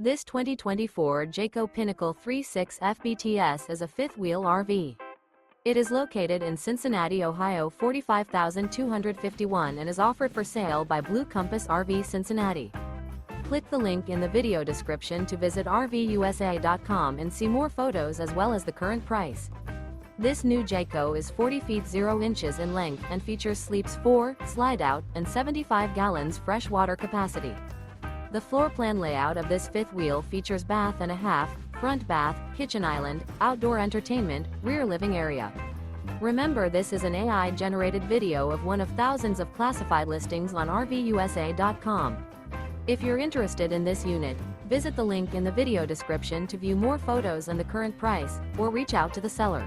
This 2024 Jayco Pinnacle 3.6 FBTS is a fifth-wheel RV. It is located in Cincinnati, Ohio 45251 and is offered for sale by Blue Compass RV Cincinnati. Click the link in the video description to visit RVUSA.com and see more photos as well as the current price. This new Jayco is 40 feet 0 inches in length and features sleeps 4, slide-out, and 75 gallons fresh water capacity. The floor plan layout of this fifth wheel features bath and a half, front bath, kitchen island, outdoor entertainment, rear living area. Remember, this is an AI-generated video of one of thousands of classified listings on RVUSA.com. If you're interested in this unit, visit the link in the video description to view more photos and the current price, or reach out to the seller.